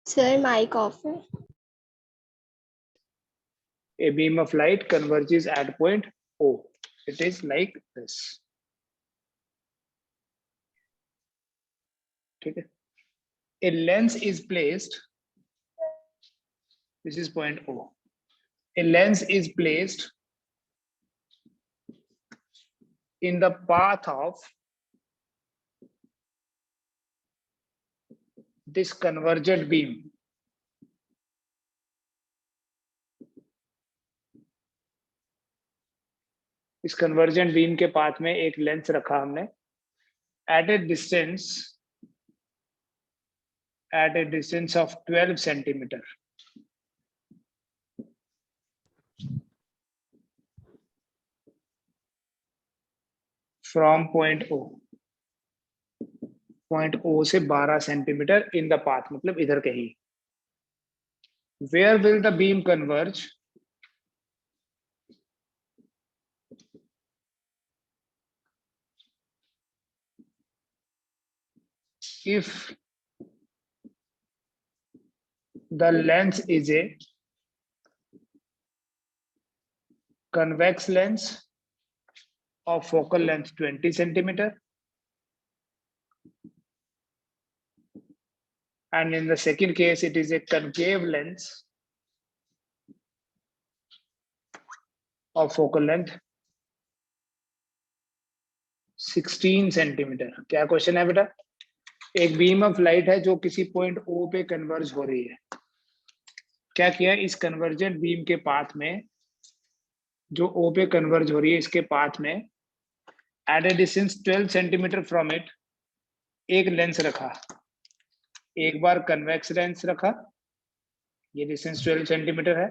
Sir mic off है। A beam of light converges at point O. It is like this. ठीक है. A lens is placed. This is point O. A lens is placed in the path of this convergent beam. इस convergent beam के path में एक lens रखा हमने at a distance of 12 centimeter from point O. Point O से 12 centimetre in the path, मतलब इधर कहीं. Where will the beam converge? If the lens is a convex lens of focal length 20 centimeter, and in the second case it is a concave lens of focal length 16 centimetre. क्या question है बेटा? एक beam of light है जो किसी point O पे converge हो रही है. क्या किया? इस कन्वर्जेंट बीम के पाथ में, जो O पे कन्वर्ज हो रही है, इसके पाथ में at a distance 12 centimetre from it एक लेंस रखा. एक बार कन्वेक्स लेंस रखा, ये डिस्टेंस 12 सेंटीमीटर है,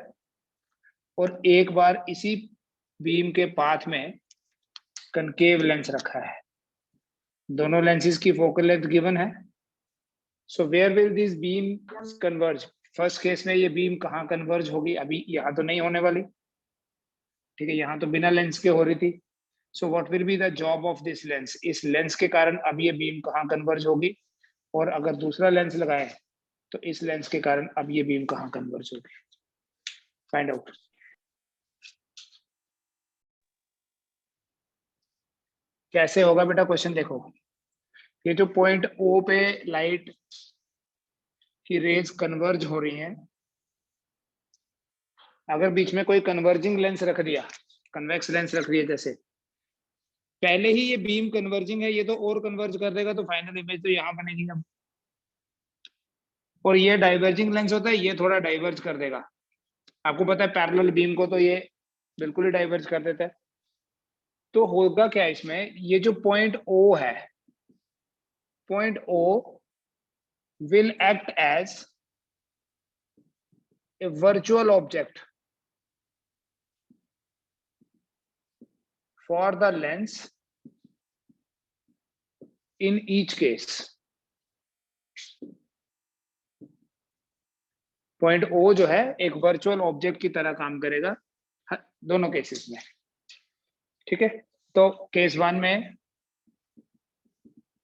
और एक बार इसी बीम के पाथ में कनकेव लेंस रखा है. दोनों लेंसेज की फोकल लेंथ गिवन है. So where will this beam converge? First case में ये बीम कहाँ कन्वर्ज होगी? अभी यहाँ तो नहीं होने वाली, ठीक है, यहाँ तो बिना लेंस के हो रही थी. So what will be the job of this lens? इस लेंस के कारण अब ये बीम कहाँ कन्वर्ज होगी, और अगर दूसरा लेंस लगाए तो इस लेंस के कारण अब ये बीम कहाँ कन्वर्ज होगी. Find out. कैसे होगा बेटा क्वेश्चन? देखो, ये जो पॉइंट O पे लाइट की रेज कन्वर्ज हो रही हैं, अगर बीच में कोई कन्वर्जिंग लेंस रख दिया, कन्वेक्स लेंस रख दिया, जैसे पहले ही ये बीम कन्वर्जिंग है, ये तो और कन्वर्ज कर देगा, तो फाइनल इमेज तो यहाँ बनेगी अब. और ये डाइवर्जिंग लेंस होता है, ये थोड़ा डाइवर्ज कर देगा. आपको पता है पैरेलल बीम को तो ये बिल्कुल ही डाइवर्ज कर देता है. तो होगा क्या इसमें? ये जो पॉइंट O है, point O will act as a virtual object for the lens in each case. Point O जो है एक वर्चुअल ऑब्जेक्ट की तरह काम करेगा दोनों केसेस में. ठीक है, तो केस 1 में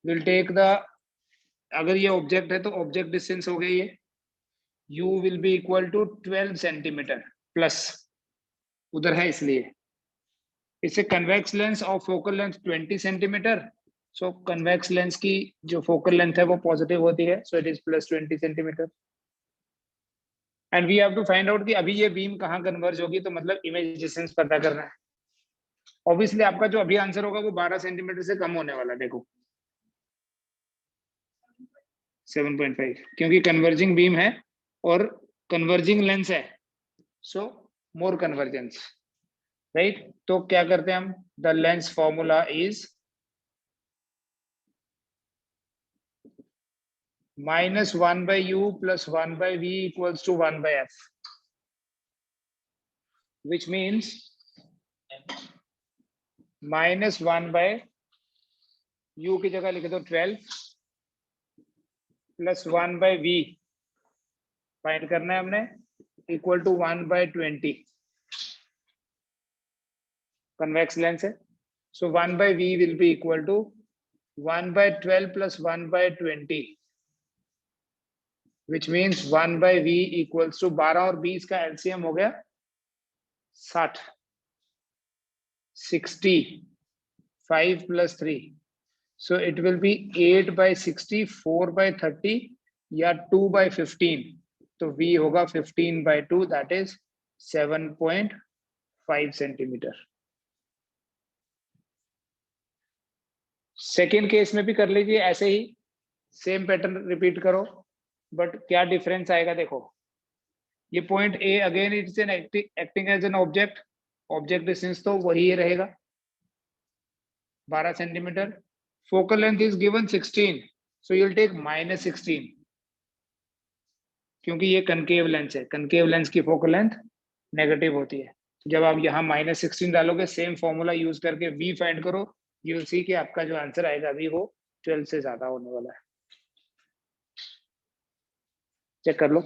विल टेक द, अगर ये ऑब्जेक्ट है तो ऑब्जेक्ट डिस्टेंस हो गई है, U will be equal to 12 centimetre plus, उधर है इसलिए. इससे convex lens of focal length 20 centimetre. So convex lens की जो फोकल लेंथ है वो पॉजिटिव होती है, so it is plus 20 centimetre. And we have to find out कि अभी ये बीम कहाँ कन्वर्ज होगी, तो मतलब इमेज डिस्टेंस पता करना है. ऑब्वियसली आपका जो अभी आंसर होगा वो 12 सेंटीमीटर से कम होने वाला है. देखो 7.5, क्योंकि कन्वर्जिंग बीम है और कन्वर्जिंग लेंस है, सो मोर कन्वर्जेंस, राइट. तो क्या करते हैं हम? The lens formula is -1/u plus 1/v equals to 1/f, which means -1/u की जगह लिख दो 12 प्लस 1/v फाइंड करना है हमने, इक्वल टू 1/20. कन्वेक्स लेंस है, so 1/v will be equal to 1/12 plus 1/20, which means 1/v equals to 12 और 20 का एलसीएम हो गया 60, 60, 5 plus 3, so it will be 8/60, 4/30 या 2/15, तो v होगा 15/2, that is 7.5 centimetre. Second case में भी कर लीजिए ऐसे ही, सेम पैटर्न रिपीट करो, बट क्या डिफरेंस आएगा देखो। ये point A again it's an acting as an object, object distance तो वही रहेगा 12 centimetre. Focal length is given 16, so you will take -16, क्योंकि ये कनकेव लेंस है, कनकेव लेंस की फोकल लेंथ नेगेटिव होती है। तो जब आप यहाँ -16 डालोगे, सेम फॉर्मूला यूज करके वी फाइंड करो, यू विल सी कि आपका जो आंसर आएगा वी वो 12 से ज्यादा होने वाला है। चेक कर लो।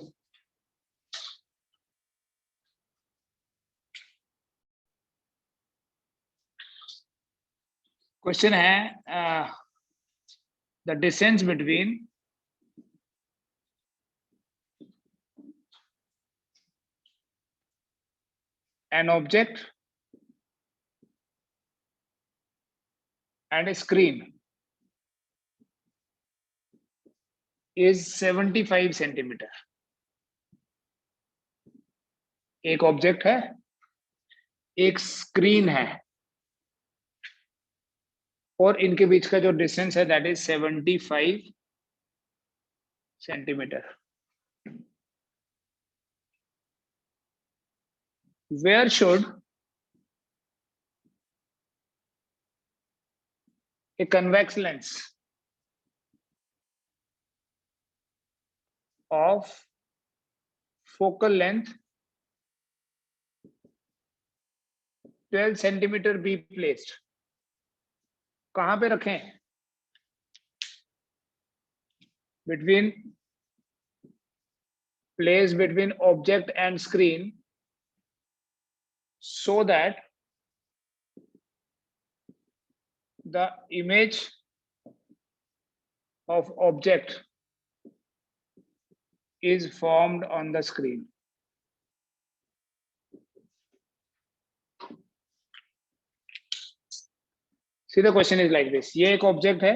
क्वेश्चन है the distance between an object and a screen is 75 centimetre. एक ऑब्जेक्ट है, एक स्क्रीन है, और इनके बीच का जो डिस्टेंस है that is 75 centimetre. Where should a convex lens of focal length 12 centimetre be placed? कहां पे रखें? Between, place between object and screen, so that the image of object is formed on the screen. See, the question is like this, ये एक object है,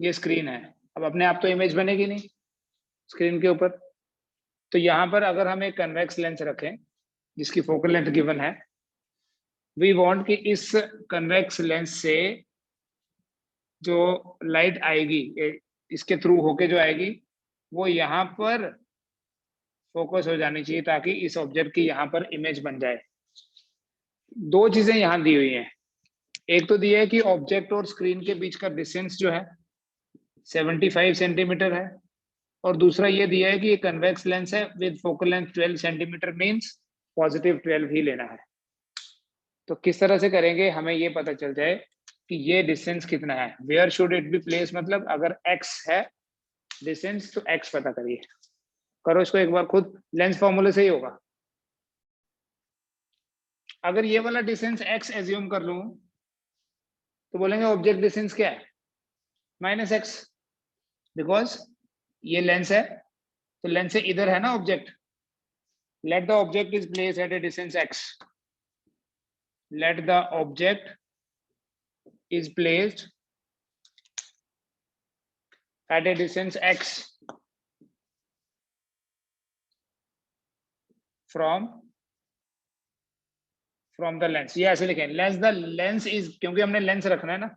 ये screen है। अब अपने आप तो इमेज बनेगी नहीं स्क्रीन के ऊपर, तो यहां पर अगर हम एक कन्वेक्स लेंस रखें जिसकी फोकल लेंथ गिवन है, वी वांट कि इस कन्वेक्स लेंस से जो लाइट आएगी इसके थ्रू होके जो आएगी वो यहाँ पर फोकस हो जानी चाहिए, ताकि इस ऑब्जेक्ट की यहाँ पर इमेज बन जाए। दो चीजें यहाँ दी हुई हैं, एक तो दिया है कि ऑब्जेक्ट और स्क्रीन के बीच का डिस्टेंस जो है 75 सेंटीमीटर है, और दूसरा ये दिया है कि ये कन्वेक्स लेंस है with focal length 12 centimetre, means positive 12 ही लेना है। तो किस तरह से करेंगे, हमें ये पता चल जाए कि ये डिस्टेंस कितना है। Where should it be place, मतलब अगर x है डिस्टेंस तो x पता करिए। करो इसको एक बार खुद, लेंस फॉर्मूले से ही होगा। अगर ये वाला डिस्टेंस x एज्यूम कर लूं तो बोलेंगे ऑब्जेक्ट डिस्टेंस क्या है, -x, बिकॉज ये लेंस है तो लेंस से इधर है ना object. Let the object is place at a distance x, let the object is placed at a distance x from the lens। ये ऐसे लिखें, लेंस द लेंस इज, क्योंकि हमने लेंस रखना है ना,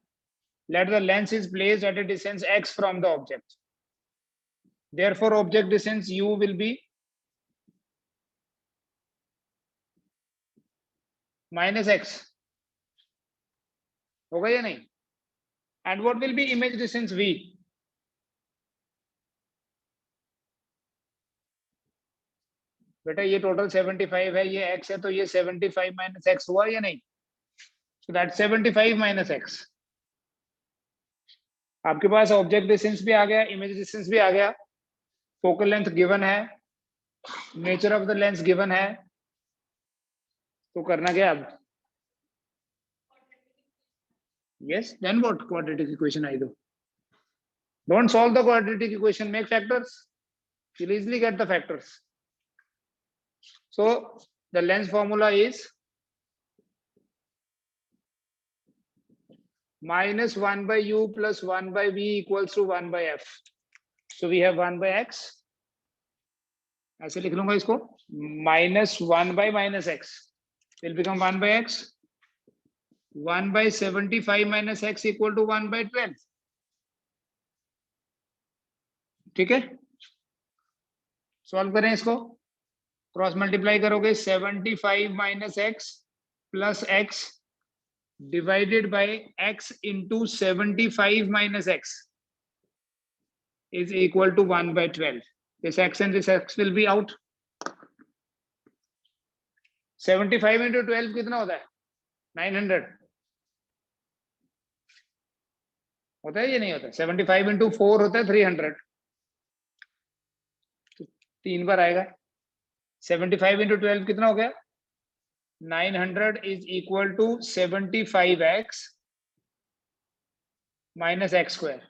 let the lens is placed at a distance x from the object, therefore object distance u will be -x, होगा या नहीं? and what will be image distance v? बेटा ये टोटल 75 है, ये x है, तो ये 75 - x हुआ या नहीं? so that 75 - x। आपके पास ऑब्जेक्ट डिस्टेंस भी आ गया, इमेज डिस्टेंस भी आ गया, फोकल लेंथ गिवन है, nature of the lens given है, तो करना क्या अब? yes, then what? quadratic equation आई दो, don't solve the quadratic equation, make factors। you'll easily get the factors. So the lens formula is minus 1 by u plus 1 by v equals to 1 by f. So we have 1 by x. ऐसे लिख लूंगा इसको, minus 1 by minus x will become 1 by x. 1 by 75 minus x equal to 1 by 12. ठीक है, solve करें इसको, cross multiply करोगे 75 minus x plus x divided by x into 75 minus x is equal to 1 by 12. This x and this x will be out. 75 into 12 कितना होता है? 900 होता है या नहीं होता? 75 into 4 होता है 300. तो 3 बार आएगा. 75 into 12 कितना हो गया? 900 is equal to 75x minus x square.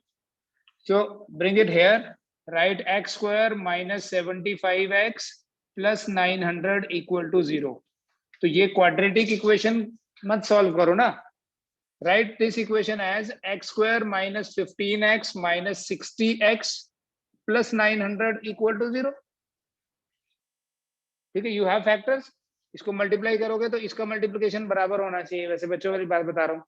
So bring it here, write x square minus 75x plus 900 equal to 0. तो ये quadratic equation मत solve करो ना. Write this equation as x square minus 15x minus 60x plus 900 equal to 0. ठीक है, you have factors. इसको multiply करोगे तो इसका मल्टीप्लिकेशन बराबर होना चाहिए. वैसे बच्चों वाली बात बता रहा हूँ.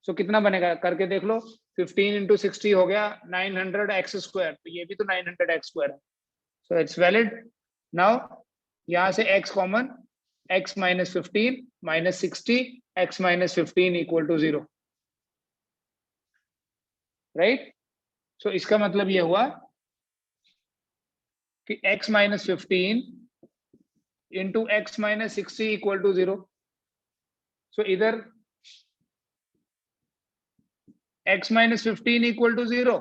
सो कितना बनेगा करके देख लो. 15 into 60 हो गया 900 x स्क्वायर. तो ये भी तो 900 x स्क्वायर है. So it's valid. नाउ यहाँ से x common, x minus 15 minus 60 x minus 15 equal to 0. Right. सो इसका मतलब ये हुआ कि x minus 15 into x minus 60 equal to 0. So either x minus 15 equal to 0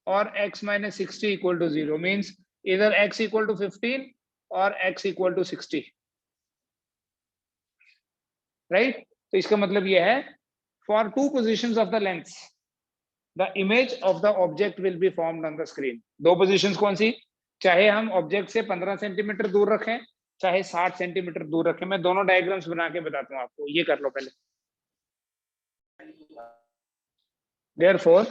or x minus 60 equal to 0 means either x equal to 15 or x equal to 60. Right? तो इसका मतलब ये है for two positions of the lens the image of the object will be formed on the screen. दो positions कौन सी? चाहे हम object से 15 सेंटीमीटर दूर रखें चाहे 60 सेंटीमीटर दूर रखें. मैं दोनों डायग्राम्स बना के बताता हूं आपको. ये कर लो पहले. Therefore,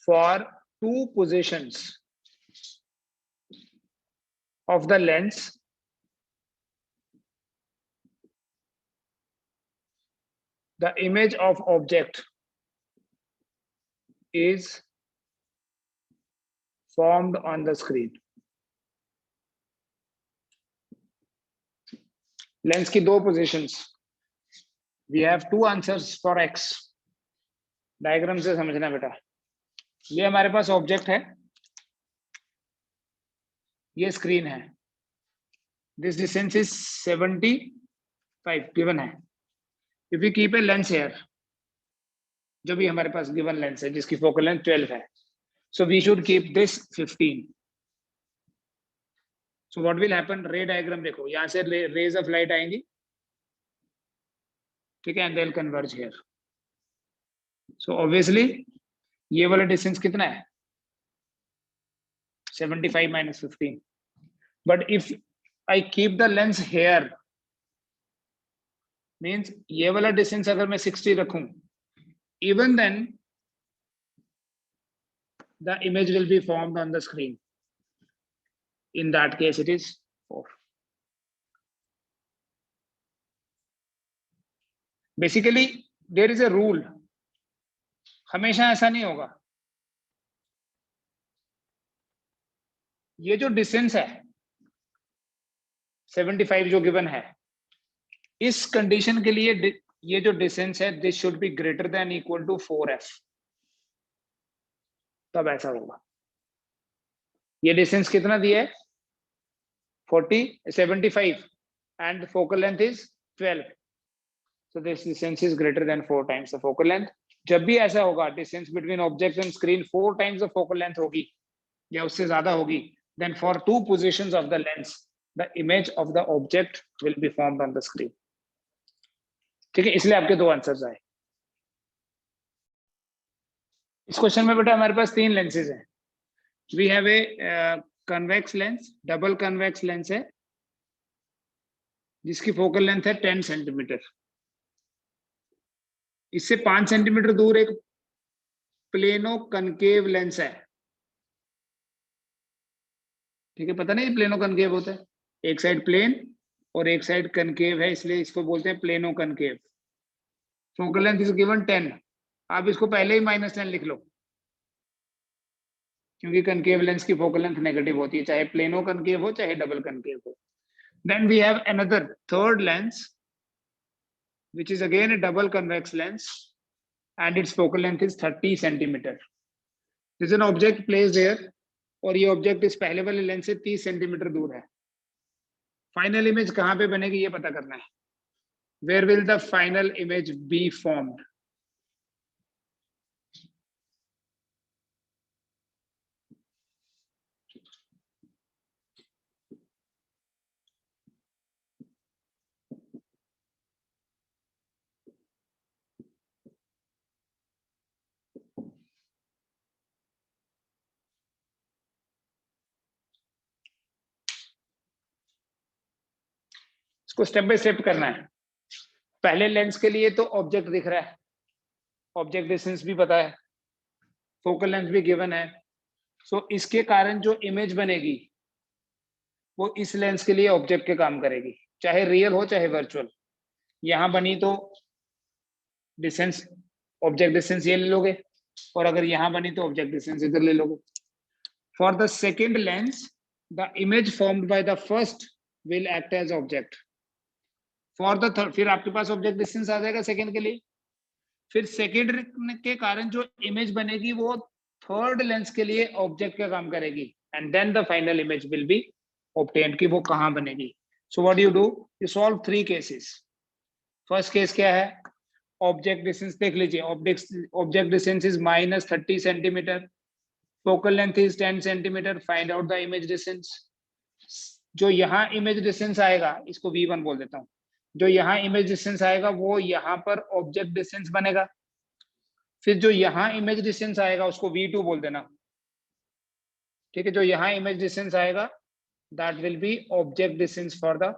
for two positions of the lens, the image of object is formed on the screen. Lens की दो positions. We have two answers for x. Diagram से समझना बेटा. ये हमारे पास ऑब्जेक्ट है, ये स्क्रीन है. दिस डिस्टेंस इज 75 गिवन है. If you keep a lens here, जो भी हमारे पास गिवन लेंस है जिसकी फोकल लेंथ 12 है, so we should keep this 15. So what will happen? Ray diagram देखो, यहाँ से रेज ऑफ लाइट आएंगी. ठीक है, and they will converge here. So obviously ये वाला डिस्टेंस कितना है? 75 minus 15. But if I keep the lens here, means ये वाला डिस्टेंस अगर मैं 60 रखूं, even then the image will be formed on the screen. In that case it is 4. Basically there is a rule. हमेशा ऐसा नहीं होगा. ये जो डिस्टेंस है 75 जो गिवन है, इस कंडीशन के लिए ये जो डिस्टेंस है this should be greater than equal to 4f. तब ऐसा होगा. ये डिस्टेंस कितना दिया है? 75 and focal length is 12. So this distance is greater than 4 times the focal length. जब भी ऐसा होगा distance between object and screen 4 times the focal length होगी या उससे ज्यादा होगी, then for two positions of the lens the image of the object will be formed on the screen. ठीक है, इसलिए आपके दो आंसर्स आए. इस क्वेश्चन में बेटा हमारे पास 3 लेंसेज हैं. We have a convex lens, double convex lens है जिसकी फोकल लेंथ है 10 सेंटीमीटर। इससे 5 सेंटीमीटर दूर एक प्लेनो कनकेव लेंस है। ठीक है, पता नहीं प्लेनो कनकेव होता है, एक साइड प्लेन और एक साइड कनकेव है, इसलिए इसको बोलते हैं plano concave. Focal length is given 10। आप इसको पहले ही -10 लिख लो, क्योंकि कनकेव लेंस की फोकल लेंथ नेगेटिव होती है, चाहे प्लेनो कनकेव हो चाहे डबल कनकेव हो। Then we have another third lens which is again a double convex lens and its focal length is 30 centimeter. There is an object placed there और ये object इस पहले वाले लेंस से 30 centimetre दूर है। फाइनल इमेज कहाँ पे बनेगी ये पता करना है। Where will the final image be formed? इसको स्टेप बाय स्टेप करना है। पहले लेंस के लिए तो ऑब्जेक्ट दिख रहा है, ऑब्जेक्ट डिस्टेंस भी पता है, फोकल लेंथ भी गिवन है। सो इसके कारण जो इमेज बनेगी वो इस लेंस के लिए ऑब्जेक्ट के काम करेगी, चाहे रियल हो चाहे वर्चुअल। यहां बनी तो डिस्टेंस, ऑब्जेक्ट डिस्टेंस ये ले लोगे, और अगर यहां बनी तो ऑब्जेक्ट डिस्टेंस इधर ले लोगे। For the second lens the image formed by the first will act as object. For the third, फिर आपके पास ऑब्जेक्ट डिस्टेंस आ जाएगा सेकेंड के लिए। फिर सेकेंड के कारण जो इमेज बनेगी वो थर्ड लेंस के लिए ऑब्जेक्ट का काम करेगी, and then the final image will be obtained कि वो कहां बनेगी। So what you do, you solve 3 cases. First case क्या है, ऑब्जेक्ट डिस्टेंस देख लीजिए, object distance is -30 centimetre, focal length is 10 centimetre, find out the image distance. जो यहाँ इमेज डिस्टेंस आएगा इसको V1 बोल देता हूँ, जो यहाँ इमेज डिस्टेंस आएगा वो यहाँ पर ऑब्जेक्ट डिस्टेंस बनेगा। फिर जो यहाँ इमेज डिस्टेंस आएगा उसको V2 बोल देना। ठीक है, जो यहाँ इमेज डिस्टेंस आएगा that will be object distance for the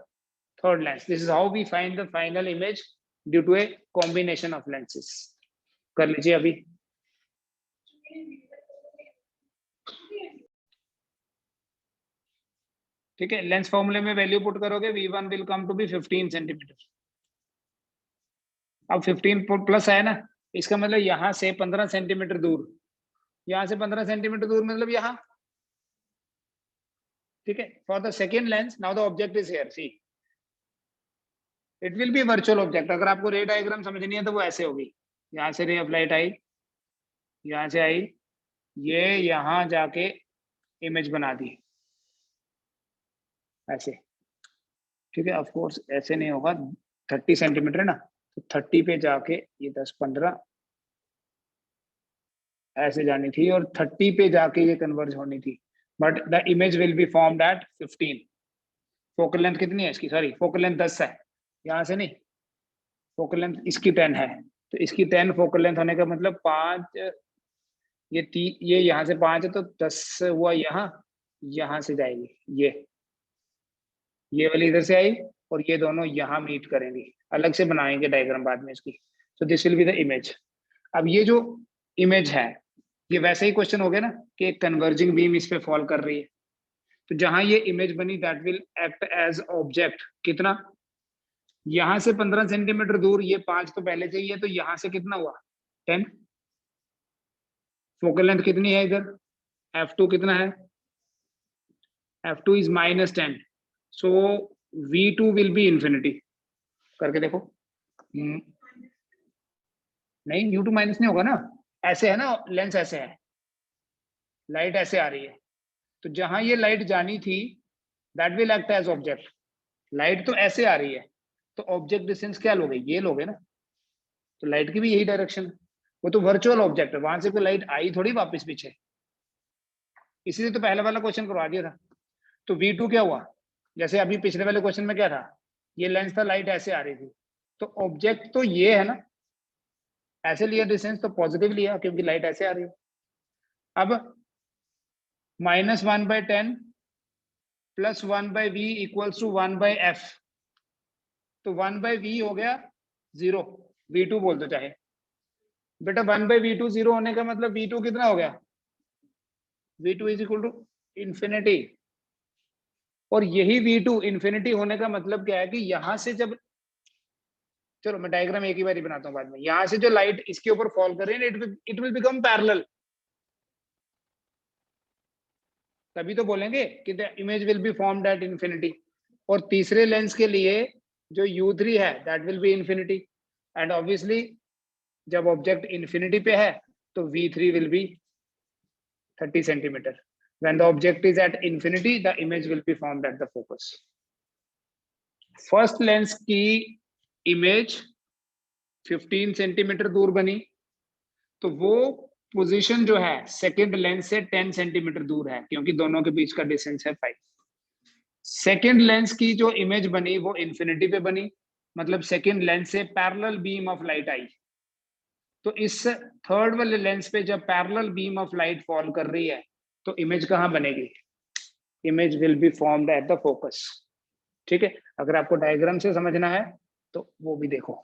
third lens. This is how we find the final image due to a combination of lenses. कर लीजिए अभी। ठीक है, लेंस फॉर्मूले में वैल्यू पुट करोगे, V1 will come to be 15 centimetre. अब 15 plus है ना, इसका मतलब यहां से 15 सेंटीमीटर दूर, यहां से 15 सेंटीमीटर दूर मतलब यहां। ठीक है, for the second lens now the object is here, see it will be virtual object. अगर आपको रे डायग्राम समझनी है तो वो ऐसे होगी, यहाँ से रे ऑफ लाइट आई, यहाँ से आई, ये यहाँ जाके इमेज बना दी ऐसे। ठीक है, ऑफ कोर्स ऐसे नहीं होगा, 30 सेंटीमीटर है ना, तो 30 पे जाके ये 10-15 ऐसे जानी थी, और 30 पे जाके ये कन्वर्ज होनी थी, but the image will be formed eight 15। Focal length कितनी है इसकी, सॉरी फोकल लेंथ 10 है, यहाँ से नहीं, फोकल लेंथ इसकी 10 है, तो इसकी 10 फोकल लेंथ होने का मतलब 5, ये यहाँ से 5 है तो 10 हुआ, यहाँ से जाएगी, ये वाली इधर से आई, और ये दोनों यहाँ मीट करेंगी। अलग से बनाएंगे डायग्राम बाद में इसकी। So this will be the image. अब ये जो इमेज है ये वैसे ही क्वेश्चन हो गया ना कि एक कन्वर्जिंग बीम इस पे फॉल कर रही है, तो जहां ये इमेज बनी that will act as object. कितना, यहां से 15 सेंटीमीटर दूर, ये 5 तो पहले चाहिए, तो यहां से कितना हुआ 10। फोकल लेंथ कितनी है इधर, f2 कितना है, f2 is -10, so V2 will be infinity. करके देखो, नहीं U2 माइनस नहीं होगा ना, ऐसे है ना, लेंस ऐसे है, लाइट ऐसे आ रही है, तो जहां ये लाइट जानी थी that will act as object. Light तो ऐसे आ रही है, तो ऑब्जेक्ट डिस्टेंस क्या लोगे, ये लोगे ना, तो लाइट की भी यही डायरेक्शन, वो तो वर्चुअल ऑब्जेक्ट है, वहां से कोई लाइट आई थोड़ी वापस पीछे, इसीलिए तो पहले वाला क्वेश्चन करवा दिया था। तो V2 क्या हुआ, जैसे अभी पिछले वाले क्वेश्चन में क्या था, ये लेंस था, लाइट ऐसे आ रही थी, तो ऑब्जेक्ट तो ये है ना, ऐसे लिया डिस्टेंस तो पॉजिटिव लिया क्योंकि लाइट ऐसे आ रही है। अब -1/10 plus 1/v equals to 1/f। तो 1/v हो गया 0, v2 बोल दो चाहे बेटा। 1/v2 0 होने का मतलब v2 कितना हो गया, v2 is equal to infinity. और यही v2 इंफिनिटी होने का मतलब क्या है कि यहां से जब, चलो मैं डायग्राम एक ही बार ही बनाता हूँ बाद में, यहां से जो लाइट इसके ऊपर फॉल कर रही है इट विल बिकम पैरेलल, तभी तो बोलेंगे कि the image will be formed at infinity. और तीसरे लेंस के लिए जो u3 है that will B infinity, and obviously जब ऑब्जेक्ट इंफिनिटी पे है तो v3 will be 30 centimetre. When the object is at infinity, the image will be formed at the focus. First lens की इमेज 15 सेंटीमीटर दूर बनी, तो वो पोजीशन जो है सेकंड लेंस से 10 सेंटीमीटर दूर है, क्योंकि दोनों के बीच का डिस्टेंस है 5। सेकंड लेंस की जो इमेज बनी वो इंफिनिटी पे बनी, मतलब सेकंड लेंस से पैरेलल बीम ऑफ लाइट आई। तो इस थर्ड वाले लेंस पे जब parallel beam of light fall कर रही है तो इमेज कहाँ बनेगी, image will be formed at the focus. ठीक है, अगर आपको डायग्राम से समझना है तो वो भी देखो।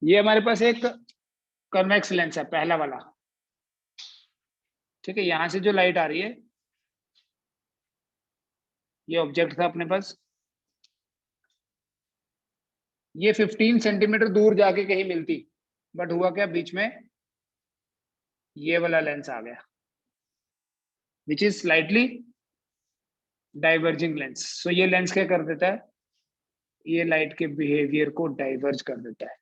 ये हमारे पास एक कन्वेक्स लेंस है पहला वाला। ठीक है, यहां से जो लाइट आ रही है, ये ऑब्जेक्ट था अपने पास, ये 15 सेंटीमीटर दूर जाके कहीं मिलती, बट हुआ क्या, बीच में ये वाला लेंस आ गया which is slightly diverging lens. So ये लेंस क्या कर देता है, ये लाइट के बिहेवियर को डाइवर्ज कर देता है,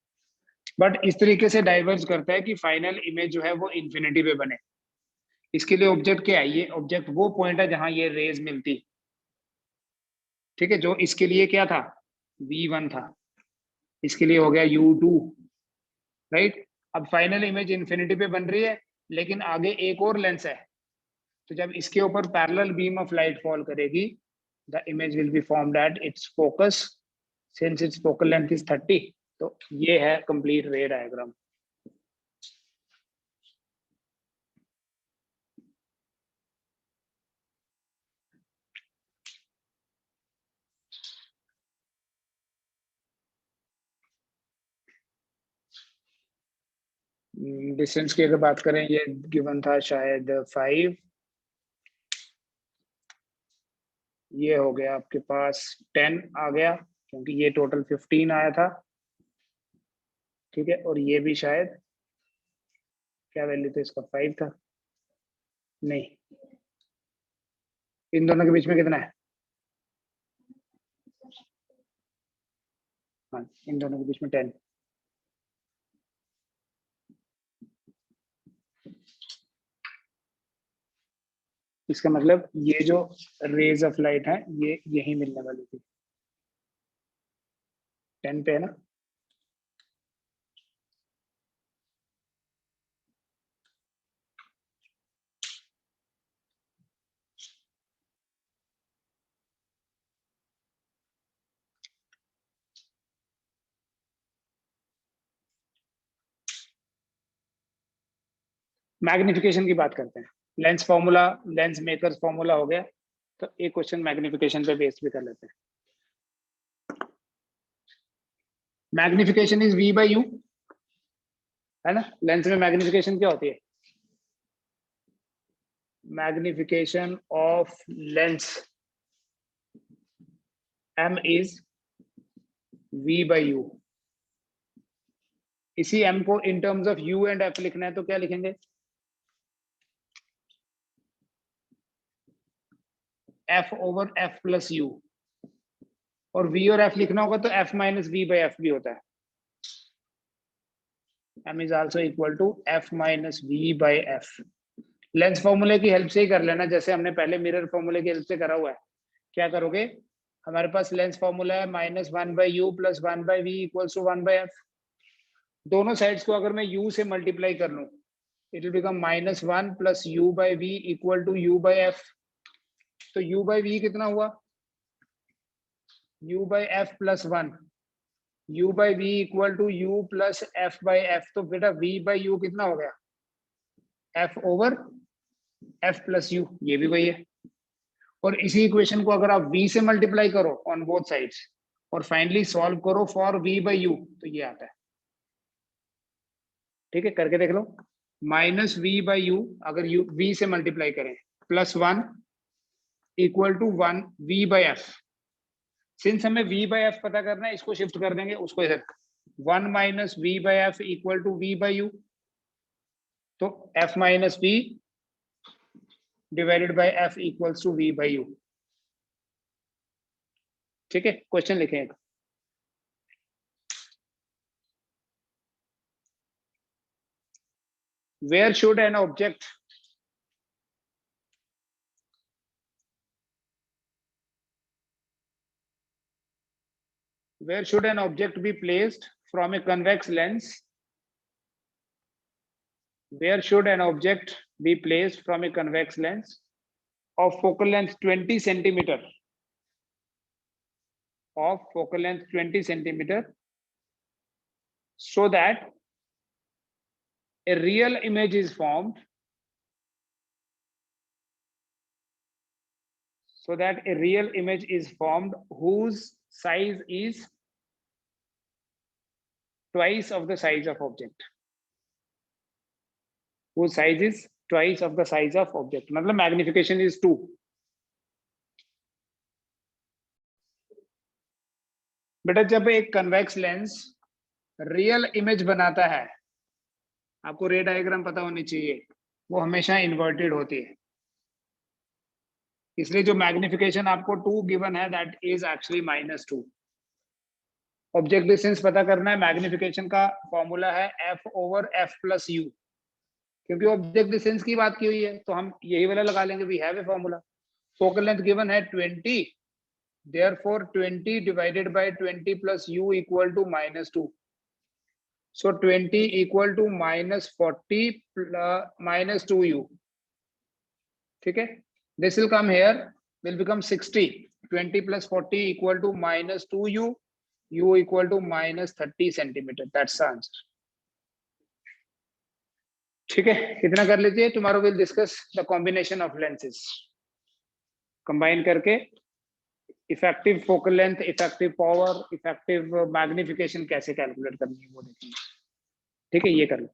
बट इस तरीके से डाइवर्ज करता है कि फाइनल इमेज जो है वो इंफिनिटी पे बने। इसके लिए ऑब्जेक्ट क्या है, ये ऑब्जेक्ट वो पॉइंट है जहां ये रेज मिलती। ठीक है, जो इसके लिए क्या था, v1 था, इसके लिए हो गया u2, राइट। अब फाइनल इमेज इंफिनिटी पे बन रही है, लेकिन आगे एक और लेंस है, तो जब इसके ऊपर parallel beam of light fall करेगी, the image will be formed at its focus since its focal length is 30। तो ये है कंप्लीट रे डायग्राम। डिस्टेंस की अगर बात करें, ये गिवन था शायद 5, ये हो गया आपके पास 10 आ गया, क्योंकि ये टोटल 15 आया था। ठीक है, और ये भी शायद क्या वैल्यू था इसका, 5 था, नहीं, इन दोनों के बीच में कितना है, हाँ इन दोनों के बीच में 10। इसका मतलब ये जो रेज ऑफ लाइट है ये यही मिलने वाली थी, 10 पे है ना। मैग्निफिकेशन की बात करते हैं, lens formula, lens makers formula हो गया, तो एक क्वेश्चन मैग्निफिकेशन पे बेस्ड भी कर लेते हैं। Magnification is v by u, है ना। लेंस में मैग्निफिकेशन क्या होती है, magnification of lens m is v by u. इसी m को in terms of u and f लिखना है तो क्या लिखेंगे, f over f plus u, और v और f लिखना होगा तो f minus v by f भी होता है। m is also equal to f minus v by f। Lens फॉर्मूले की हेल्प से ही कर लेना, जैसे हमने पहले मिरर फॉर्मूले की हेल्प से करा हुआ है। क्या करोगे, हमारे पास लेंस फॉर्मूला है -1/u plus 1/v equals to 1/f। दोनों साइड्स को अगर मैं u से मल्टीप्लाई कर लूं, it will become -1 plus u by v equal to u by f। तो u बाई v कितना हुआ, u by f plus 1, u by v equal to u plus f by f। तो बेटा v by u कितना हो गया, f over f plus u, ये भी वही है। और इसी इक्वेशन को अगर आप v से मल्टीप्लाई करो ऑन बोथ साइड्स और फाइनली सॉल्व करो फॉर v by u, तो ये आता है। ठीक है, करके देख लो। माइनस v by u अगर u v से मल्टीप्लाई करें plus 1 equal to 1 v by f। Since हमें v by f पता करना है, इसको शिफ्ट कर देंगे उसको इधर, 1 minus v by f equal to v by u। तो f minus v divided by f equals to v by u। ठीक है, क्वेश्चन लिखें। Where should an object be placed from a convex lens? Where should an object be placed from a convex lens of focal length 20 centimeter? Of focal length 20 centimeter, so that a real image is formed. So that a real image is formed whose size is twice of the size of object. Whose size is twice of the size of object. मतलब magnification is 2. बेटा जब एक convex lens real image बनाता है, आपको रे diagram पता होनी चाहिए, वो हमेशा इन्वर्टेड होती है। इसलिए जो मैग्निफिकेशन आपको 2 गिवन है, that is actually -2। Object distance पता करना है, मैग्निफिकेशन का फॉर्मूला है f over f plus u। क्योंकि ऑब्जेक्ट डिस्टेंस की बात की हुई है तो हम यही वाला लगा लेंगे, we have a formula. Focal length given है 20, therefore 20 divided by 20 plus u equal to -2। So 20 equal to -40 minus 2u। ठीक है, this will come here, will become 60। 20 plus 40 equal to -2u, u equal to -30 centimeter। That's the answer। ठीक है, इतना कर लीजिए। Tomorrow will discuss the combination of lenses, combine करके effective focal length, effective power, effective magnification कैसे calculate करनी है वो देखेंगे। ठीक है, ये कर लो।